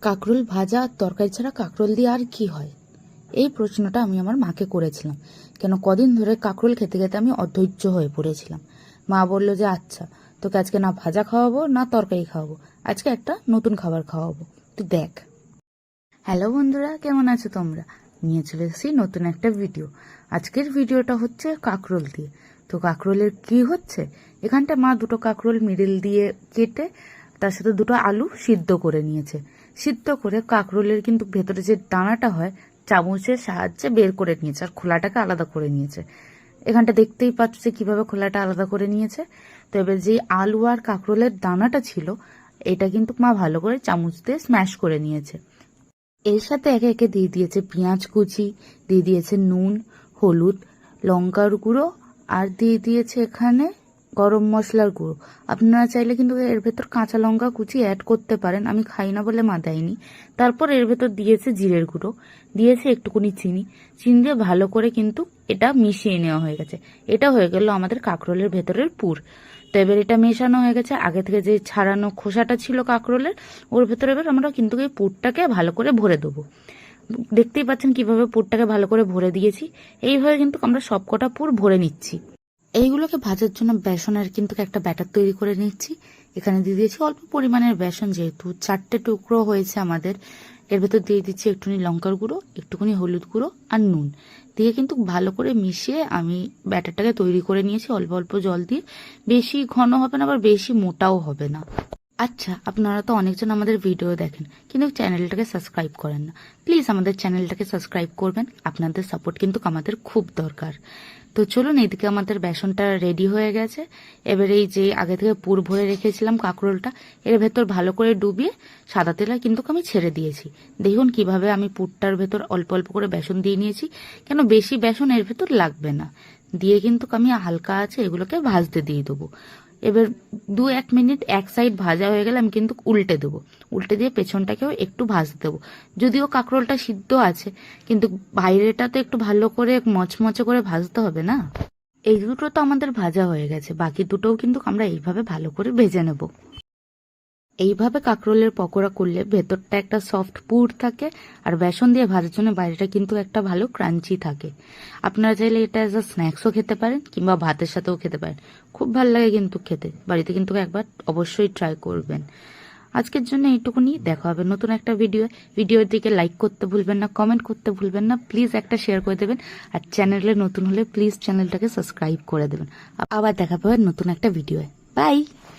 কাঁকরোল ভাজা আর তরকারি ছাড়া কাঁকরোল দিয়ে আর কি হয়? এই প্রশ্নটা আমি আমার মাকে করেছিলাম। কেন কদিন ধরে কাঁকরোল খেতে খেতে আমি অধৈর্য হয়ে পড়েছিলাম। মা বলল যে আচ্ছা, তোকে আজকে না ভাজা খাওয়াবো না তরকারি খাওয়াবো, আজকে একটা নতুন খাবার খাওয়াবো, তুই দেখ। হ্যালো বন্ধুরা, কেমন আছো তোমরা? নিয়ে চলে এসেছি নতুন একটা ভিডিও। আজকের ভিডিওটা হচ্ছে কাঁকরোল দিয়ে। তো কাঁকরোলের কি হচ্ছে, এখানটা মা দুটো কাঁকরোল মিডিল দিয়ে কেটে তার সাথে দুটো আলু সিদ্ধ করে নিয়েছে। সিদ্ধ করে কাঁকরোলের কিন্তু ভেতরে যে দানাটা হয় চামচের সাহায্যে বের করে নিয়েছে আর খোলাটাকে আলাদা করে নিয়েছে। এখানটা দেখতেই পাচ্ছ যে কিভাবে খোলাটা আলাদা করে নিয়েছে। তো এবার যে আলু আর কাঁকরোলের দানাটা ছিল এটা কিন্তু মা ভালো করে চামচ দিয়ে স্ম্যাশ করে নিয়েছে। এর সাথে একে একে দিয়ে দিয়েছে পেঁয়াজ কুচি, দিয়ে দিয়েছে নুন, হলুদ, লঙ্কার গুঁড়ো, আর দিয়ে দিয়েছে এখানে গরম মশলার গুঁড়ো। আপনারা চাইলে কিন্তু এর ভেতর কাঁচা লঙ্কা কুচি অ্যাড করতে পারেন, আমি খাই না বলে মা দেয়নি। তারপর এর ভেতর দিয়েছে জিরের গুঁড়ো, দিয়েছে একটুকুনি চিনি। চিনি দিয়ে ভালো করে কিন্তু এটা মিশিয়ে নেওয়া হয়ে গেছে। এটা হয়ে গেল আমাদের কাঁকরোলের ভেতরের পুর। তো এবার এটা মেশানো হয়ে গেছে। আগে থেকে যে ছাড়ানো খোসাটা ছিল কাঁকরোলের, ওর ভেতরে এবার আমরা কিন্তু এই পুরটাকে ভালো করে ভরে দেবো। দেখতেই পাচ্ছেন কিভাবে পুরটাকে ভালো করে ভরে দিয়েছি। এইভাবে কিন্তু আমরা সবকটা পুর ভরে নিচ্ছি। এইগুলোকে ভাজার জন্য বেসনের কিন্তু একটা ব্যাটার তৈরি করে নিচ্ছি। এখানে দিয়ে দিয়েছি অল্প পরিমাণের বেসন, যেহেতু 4টে টুকরো হয়েছে আমাদের। এর ভেতর দিয়ে দিচ্ছি একটুখানি লঙ্কার গুঁড়ো, একটুখানি হলুদ গুঁড়ো আর নুন দিয়ে কিন্তু ভালো করে মিশিয়ে আমি ব্যাটারটাকে তৈরি করে নিয়েছি অল্প অল্প জল দিয়ে। বেশি ঘন হবে না আবার বেশি মোটাও হবে না। আচ্ছা, আপনারা তো অনেকজন আমাদের ভিডিও দেখেন কিন্তু চ্যানেলটাকে সাবস্ক্রাইব করেন না। প্লিজ আমাদের চ্যানেলটাকে সাবস্ক্রাইব করবেন, আপনাদের সাপোর্ট কিন্তু আমাদের খুব দরকার। তো চলুন, এইদিকে আমাদের বেসনটা রেডি হয়ে গেছে। এবার এই যে আগে থেকে পুর ভরে রেখেছিলাম কাঁকরোলটা, এর ভেতর ভালো করে ডুবিয়ে সাদা তেলে কিন্তু আমি ছেড়ে দিয়েছি। দেখুন কিভাবে আমি পুরটার ভেতর অল্প অল্প করে বেসন দিয়ে নিয়েছি, কেন বেশি বেসন এর ভেতর লাগবে না। দিয়ে কিন্তু আমি হালকা আছে এগুলোকে ভাজতে দিয়ে দেবো। এবার 2-1 মিনিট এক সাইড ভাজা হয়ে গেলে আমি কিন্তু উল্টে দেবো। উল্টে দিয়ে পেছনটাকেও একটু ভাজতে দেবো। যদিও কাঁকরোলটা সিদ্ধ আছে কিন্তু বাইরেটা তো একটু ভালো করে মচমচে করে ভাজতে হবে না। এই দুটো তো আমাদের ভাজা হয়ে গেছে, বাকি দুটোও কিন্তু আমরা এইভাবে ভালো করে ভেজে নেব। এইভাবে কাঁকরোলের পকোড়া করলে ভেতরটা একটা সফট পুর থাকে আর বেসন দিয়ে ভাজার জন্য বাইরেটা কিন্তু একটা ভালো ক্রাঞ্চি থাকে। আপনারা চাইলে এটা অ্যাজ আ স্ন্যাক্সও খেতে পারেন কিংবা ভাতের সাথেও খেতে পারেন, খুব ভালো লাগে কিন্তু খেতে। বাড়িতে কিন্তু একবার অবশ্যই ট্রাই করবেন। আজকের জন্য এইটুকুনি, দেখা হবে নতুন একটা ভিডিওর দিকে লাইক করতে ভুলবেন না, কমেন্ট করতে ভুলবেন না, প্লিজ একটা শেয়ার করে দেবেন। আর চ্যানেলে নতুন হলে প্লিজ চ্যানেলটাকে সাবস্ক্রাইব করে দেবেন। আবার দেখা পাবেন নতুন একটা ভিডিও। বাই।